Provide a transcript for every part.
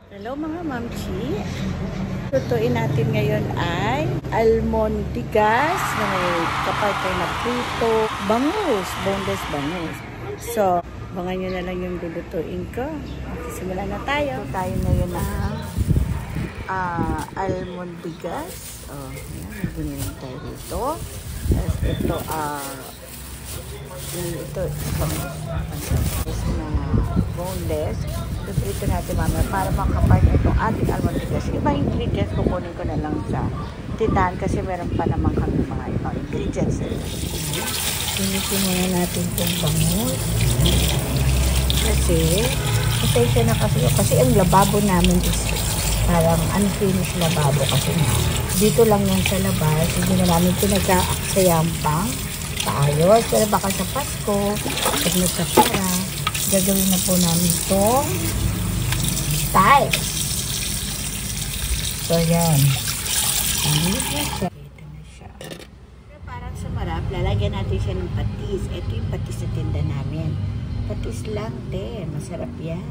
Hello mga mamchi. Lutuin natin ngayon ay almondigas na may kapatay na prito, bangus, boneless bangus. So, abangan nyo na lang yung lulutuin ko. Magsisimula na tayo. Ito tayo ngayon na almondigas. Oh, yan. Nagunirin tayo dito. Tapos ito, ito bangus na boneless. Ito natin mamaya para makapart itong ating almondigas. Iba ingredients kukunin ko na lang sa tindahan kasi meron pa naman kami mga ibang ingredients. Initin muna natin itong bangus. Kasi, pasensya na kasi ang lababo namin is parang unfinished lababo kasi na. Dito lang yan sa labas. Hindi na namin pinag-aaksayang pang paayos. Pero baka sa Pasko, pag nasa pera, gagawin na po namin itong tiles. So, yan. Ito na siya. Pero parang sumarap, lalagyan natin siya ng patis. Ito yung patis sa tinda namin. Patis lang din. Masarap yan.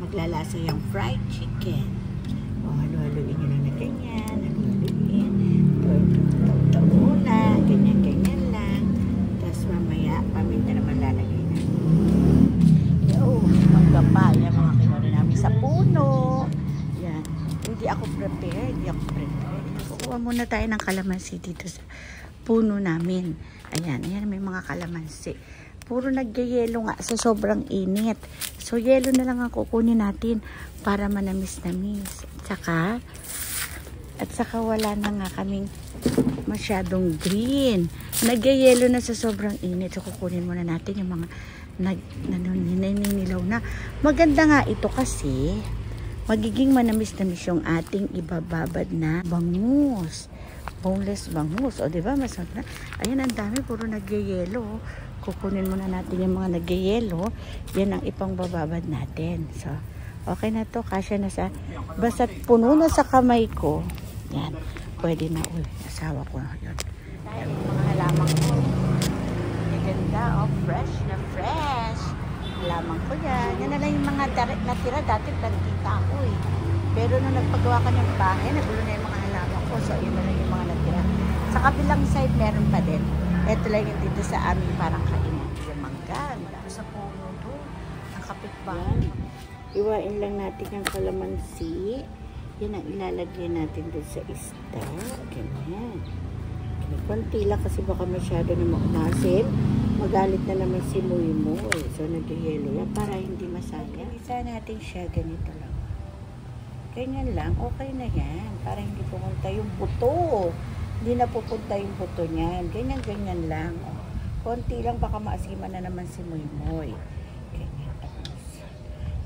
Maglalasa yung fried chicken. O, halu-haluin nyo lang na ganyan. Halu-haluin. Ito muna. Ganyan-ganyan lang. Tapos mamaya, paminta naman lalagay na. Pa, yan mga kinori namin sa puno. Yan. Hindi ako prepared. Kukuha muna tayo ng kalamansi dito sa puno namin. Ayan. Ayan, may mga kalamansi. Puro nagyayelo nga sa sobrang init. So, yelo na lang ang kukunin natin para manamis-namis. At saka wala na nga kaming masyadong green. Nagyayelo na sa sobrang init. So, kukunin muna natin yung mga naninilaw na. Maganda nga ito kasi magiging manamis-namis yung ating ibababad na bangus. Boneless bangus. O, diba? Masarap na. Ayan, ang dami. Puro nagyayelo. Kukunin muna natin yung mga nagyayelo. Yan ang ipang bababad natin. So, okay na to. Kasya na sa basta't puno na sa kamay ko. Yan. Pwede na. Uy, asawa ko. Yun. Ayan, mga halaman ko. Ganda, oh, fresh na fresh. Halaman ko yan. Yan na lang yung mga natira. Dati tarikita ako eh. Pero nung nagpagawa ka ng bahay, nagulo na yung mga halaman ko. So, yun na lang yung mga natira. Sa kabilang side, meron pa din. Ito lang yung dito sa amin parang kainan. Yung mangga. Sa puno doon. Ang kapitbahay. Iwain lang natin yung kalamansi. Yan ang ilalagay natin doon sa isda. Ganyan. Konti lang kasi baka masyado na maumasin. Magalit na naman si Muy-Muy. So, nag-yelo yan para hindi masaya. Isa natin siya ganito lang. Ganyan lang. Okay na yan. Para hindi pumunta yung buto. Hindi na pupunta yung buto niyan. Ganyan-ganyan lang. Konti lang baka maasiman na naman si Muy-Muy. Ganyan.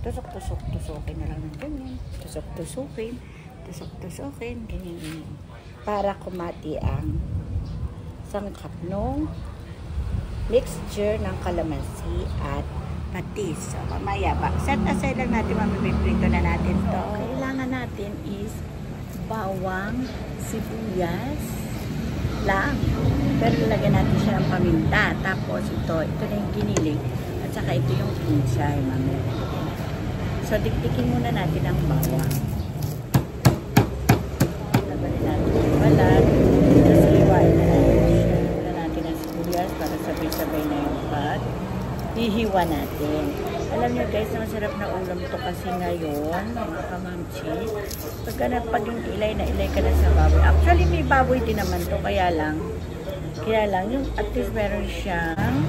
Tusok-tusok-tusokin na lang ng ganyan. Tusok-tusokin. Tusok-tusokin. Ganyan-ganyan. Para kumati ang sangkap nung mixture ng kalamansi at patis. So, mamaya ba? Set aside lang natin, mamiprito na natin to. Kailangan natin is bawang, sibuyas lang. Pero lagyan natin siya ng paminta. Tapos ito na yung giniling. At saka ito yung kinsay, mamaya. So, dikdikin muna natin ang bawang. Lagayin natin yung balat. Tapos iwain na natin. Para sabay-sabay na yung pag hihiwa natin. Alam nyo guys, masarap na ulam to kasi ngayon, mga kamamchi. Pag yung ilay na ilay ka na sa baboy. Actually, may baboy din naman to, kaya lang yung at least meron siyang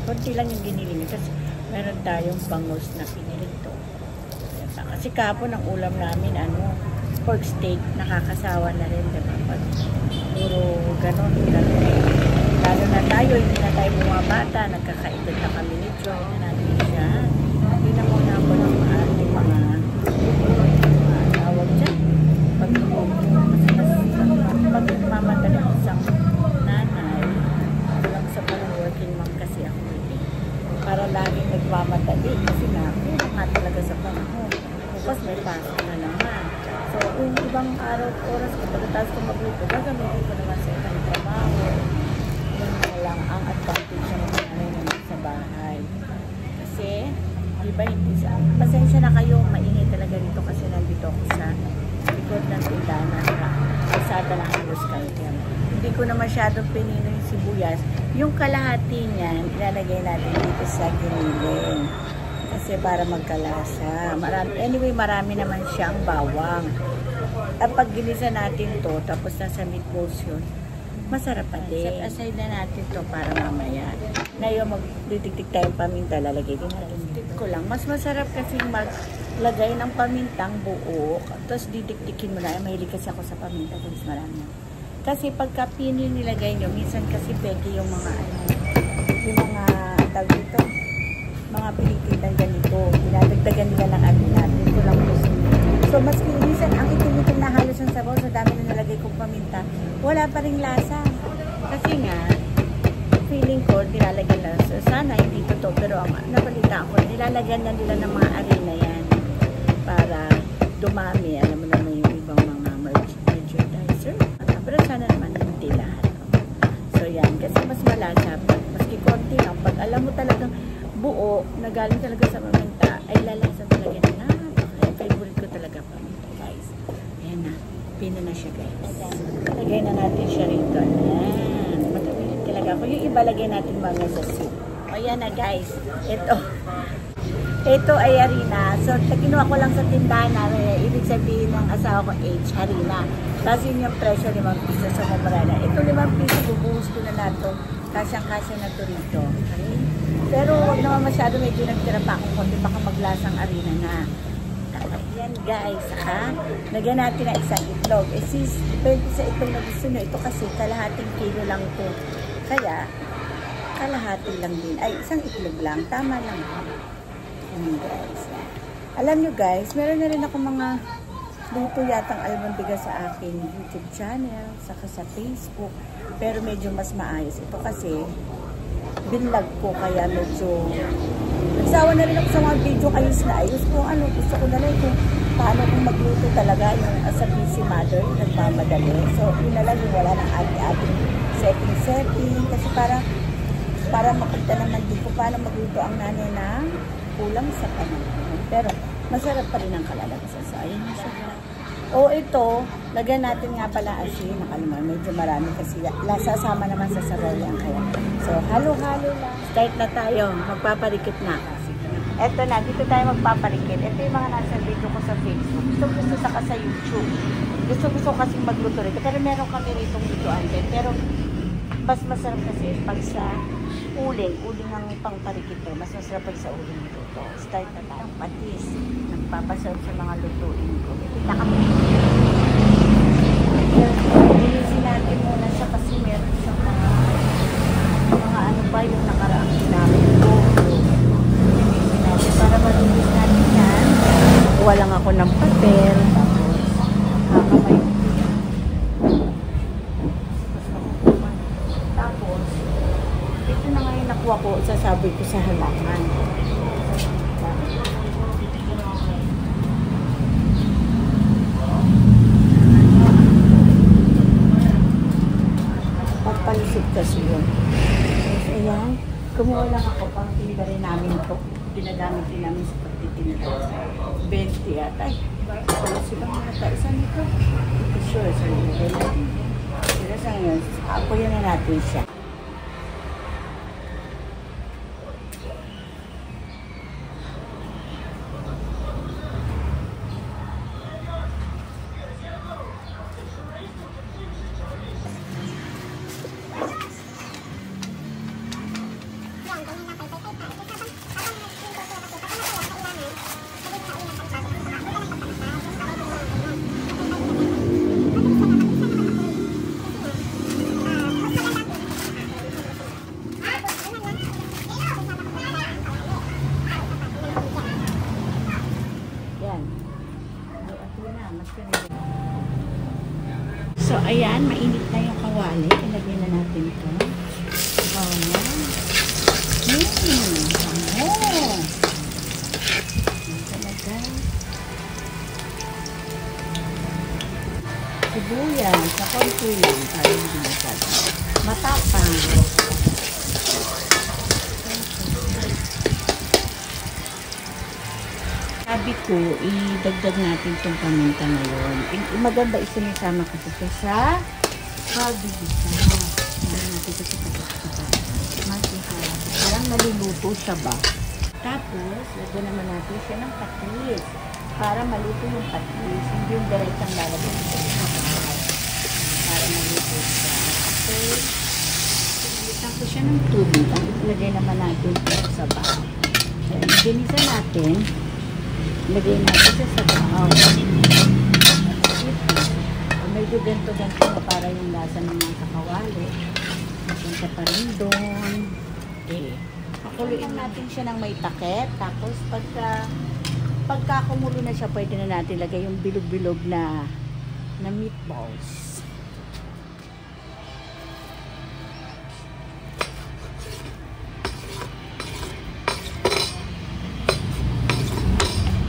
konti lang yung giniling. Kasi meron tayong bangus na pinilig to. Kasi kapon ang ulam namin, pork steak, nakakasawa na rin, diba? Pag puro ganon. Lalo na tayo, hindi na tayo bumabata, nagkakaedad na kami ni Joy na natin siya. Hindi na muna ako ng ating mga tawag dyan. Pag mamadali isang nanay, lang sa parang working mom kasi ako eh. Para laging nagmamadali kasi namin nga talaga sa panahon. Bukas may pasok na naman. So, yung ibang araw oras, pagkatapos ko magluto, gagamitin ko naman sa ibang trabaho. Yun lang ang advantage ng nanay naman sa bahay. Kasi, Diba, hindi sa... Pasensya na kayo, maingay talaga dito kasi nandito ako sa likod ng tindahan na kalsada ng halos kayo. Hindi ko na masyadong pinino yung sibuyas. Yung kalahati niyan, ilalagay natin dito sa giniling. Kasi para magkalasa. Anyway, marami naman siyang bawang. At pag ginisa natin to, tapos nasa meatballs yun, masarap pa din. Set aside na natin to para mamaya. Ngayon, magtitik tayong paminta, lalagay din natin. Tip ko lang, mas masarap kasi maglagay ng pamintang buo. Tapos didiktikin mo na. Mahilig kasi ako sa paminta, guys, marami. Kasi pagka pino nilagay nyo, minsan kasi peke yung mga yung mga tawag dito, mga pinitindang ganito. Dinadagdagan nila ng natin. Ito lang po. So, mas minsan, ang itim-itim na halos ng sabaw, sa dami na nalagay kong paminta, wala pa rin lasa. Kasi nga, feeling ko, nilalagyan na. So, sana hindi totoo, pero ang nabalita ko, nilalagyan na nila ng mga arena yan para dumami. Alam mo naman yung ibang mga merchandiser. Pero sana naman hindi lahat. So, yan. Kasi mas malasa. Maski konti lang. Pag alam mo talagang buo, na galing talaga sa paminta, ay lalasa talaga na. Favorite ko talaga paminta, guys. Ayan na. Pino na siya, guys. Lagay na natin siya rito. Ayan. Matamilit talaga ako. Yung iba lagay natin mga sa soup. Ayan na, guys. Ito ay harina. So, kinuha ko lang sa tindahan namin. Ibig sabihin ng asawa ko, harina. Tapos yun yung presyo, 5 piso sa Mamarana. Ito 5 piso, bubuhos ko na nato. Kasyang-kasya na to rito. Okay? Pero huwag naman masyado, medyo nagtira pa akong konti. Baka maglasang harina na. Ayan, guys. Lagyan natin na isang itlog. Sis, depende sa itlog na gusto nyo. Ito kasi kalahating kilo lang to. Kaya, kalahati lang din. Ay, isang itlog lang. Tama lang. Ayan, guys. Alam nyo, guys, meron na rin ako mga luto yatang albondiga sa aking YouTube channel, saka sa Facebook. Pero medyo mas maayos. Ito kasi, binlag ko. Kaya medyo... Nagsawa na rin ako sa mga video ayos na ayos ko. Gusto ko na rin kung paano kung magluto talaga yung as a busy mother, yung nagmamadali. So, yun na lang yung wala ng ating setting. Kasi para makita naman din ko paano magluto ang nanay na kulang sa panahon. Pero, masarap pa rin ang kalalagsan. So, ayun na siya. O ito, lagyan natin nga pala asin. Nakalimutan, medyo marami kasi lasasama naman sa sabaw yan. Kaya. So, halo-halo lang. Start na tayo. Magpaparikit na. Eto na, dito tayo magpaparikit. Ito yung mga nasa video ko sa Facebook. Gusto saka sa YouTube. Gusto kasing magluto rito. Pero meron kami rito lutuan din. Pero, mas masarap kasi pag sa uling ang pangparikit to. Mas masarap pag sa uling luto. Start na tayo. Patis. Nagpapasarap sa mga lutuin ko. Kita kami. Bilisin natin muna siya kasi meron sa mga ano ba yung nakaraang namin ko. Bilisin natin para malinis natin yan. Kuha lang ako ng papel. Tapos, ito na nga yung nakuha ko, sasaboy ko sa halaman. Pagpalisip kasi yun. Ayan, kumuha lang ako pang tinda rin namin ito. Ginagamit din namin sa pagtitinda. 20 at ay, wala silang nata. Isa nito. Ito sure, sa nilagay natin. Pero sa ngayon, ako yun na natin siya. So, ayan, mainit na yung kawali. Ilagay na natin ito. Bawang. Talaga. Sibuyas. Sa konti lang. Para hindi masyado. Matapang. sabi ko, idagdag natin itong paminta ngayon. Maganda isinisama kasi ito sa pagigisa. Ayan natin ito sa pagigisa. Masihara. Parang naluluto siya ba? Tapos, lagyan naman natin siya ng patis. Para maluto yung patis. Hindi yung diretsang lalagyan ito sa patis. Para maluto siya. Okay. Pilitan ko siya ng tubig. Ang ilagay naman natin ito sa bahaw. Ginisa natin. Lagay natin siya sa bahaw. Medyo ganto-ganto na para yung lasa ng mga kakawali. Mapunta pa rin doon. Okay. Pakuluin natin siya ng may takip. Tapos pagka kumulo na siya, pwede na natin lagay yung bilog-bilog na meatballs.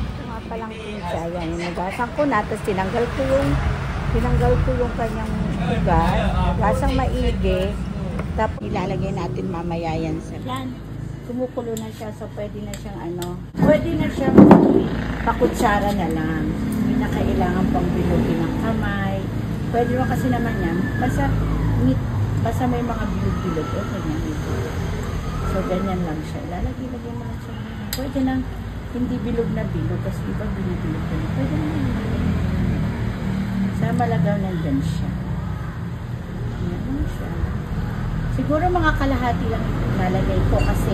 Ito nga palang pinsa. Yan, yung nagasan ko na. Tapos tinanggal ko yung kanyang ugat. Lasang maigi. Tapos ilalagay natin mamaya yan sa yan. Kumukulo na siya, so pwede na siyang pwede na siyang pakutsara na lang. Hindi na kailangan pang bilogin ng kamay. Pwede mo kasi naman yan. Basta may mga bilog-bilog. O, ganyan ito. So, ganyan lang siya. Lalagay mo lang siya. Pwede nang hindi bilog na bilog. Kasi iba bilog-bilog na. Pwede na hindi bilog. Sa malagaw nandyan siya. Yan siya. Siguro mga kalahati lang lalagay ko kasi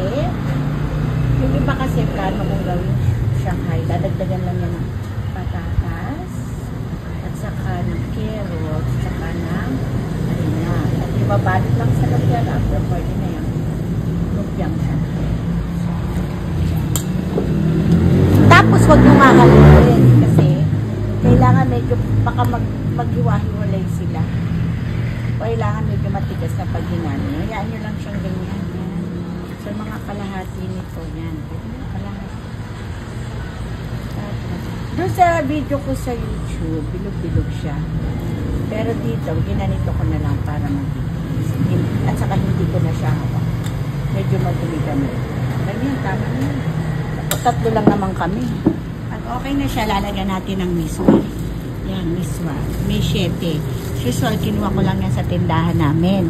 yung iba kasi plano kong gawin Shanghai. Dadagdagan lang yan ng patatas at saka ng carrot at saka ng harina. At ibabalot lang sa lumpia after pwede na yung lumpiang Shanghai. Tapos huwag nyo mahalin kasi kailangan medyo baka maghiwa-hiwalay sila. Kailangan medyo matigas na pag ginano. Hayaan nyo lang siyang ganyan. Yan. So, mga kalahati nito. Yan. Kalahati. Doon sa video ko sa YouTube, bilog-bilog siya. Pero dito, ginanito ko na lang para magiging. At saka hindi ko na siya hawak. Medyo madumi kami. Ganyan, tama na yan. Tatlo lang naman kami. At okay na siya, lalagyan natin ng miswa. Yan, miswa. May 7. Usual, kinuha ko lang yan sa tindahan namin.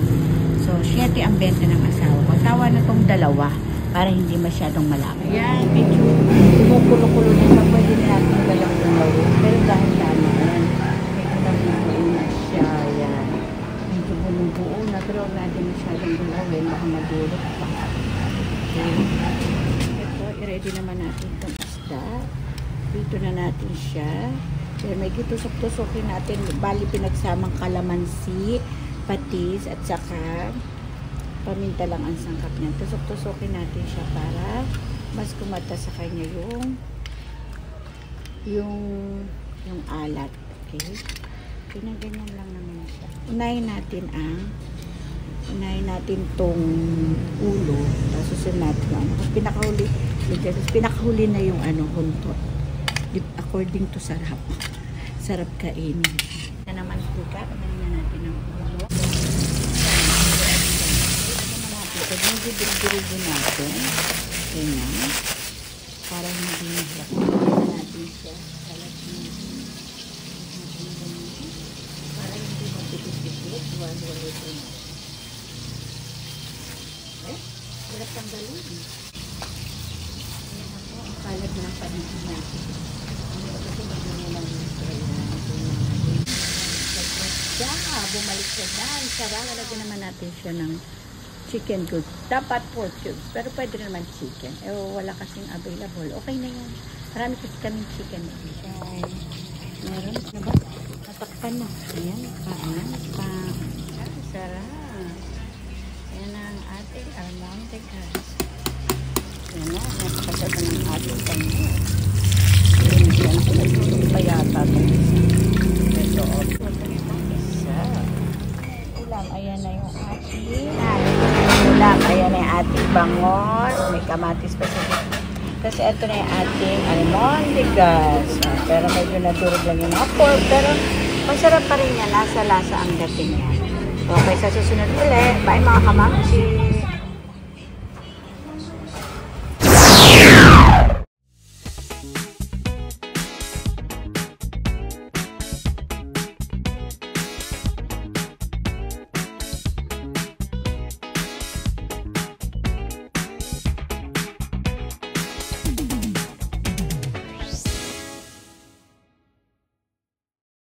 So, 7 ang benta ng asawa ko. Tawa na tong dalawa para hindi masyadong malaki. Ayan, medyo kumukulo-kulo na siya. Pwede na natin galaw-galaw. Pero dahil tama yan. Medyo nabubuo na siya. Ayan. Medyo buong-buo na. Pero huwag natin masyadong gulawin. Baka madulot pa. Okay. Ito, i-ready naman natin itong isda. Dito na natin siya. Kaya may gitusok-tusokin natin. Bali pinagsamang kalamansi, patis, at saka paminta lang ang sangkap niya. Tusok-tusokin natin siya para mas kumata sa kanya yung alat. Okay? Pinaganyan lang naman siya. Unahin natin tong ulo. Tapos susunod natin. Pinakahuli na yung huntot. According to sarap. Sarap kainin. Na naman suka. Pagdahin natin ang ulo. Pagdahin natin natin. Ganyan. Para hindi nahirap. Pagdahin natin siya. Salat natin. Para hindi magpipit-pipit. Wala ito. Hirap tanggalin. Ayan ako. Ang kalat na ng paligid natin. Bumalik siya dahil sarang lalagyan naman natin siya ng chicken good. Dapat pork cubes, pero pwede naman chicken. Wala kasing available. Okay na yan. Marami kasi kaming chicken. Meron na ba? Natakpan na. Ayan, paan. Sarap. Ayan ang ating almondigas. Ayan na. Napakasarap ng ating panyo. Ayan sila yung payata. Ito, ayan na yung ating ulam. Ayan na yung ating bangos. May kamatis pa siya. Kasi ito na yung ating almondigas. Pero medyo nadurog lang yung mga pork. Pero masarap pa rin yan. Lasa-lasa ang dating yan. Okay, sa susunod ulit. Bye mga kamamsi.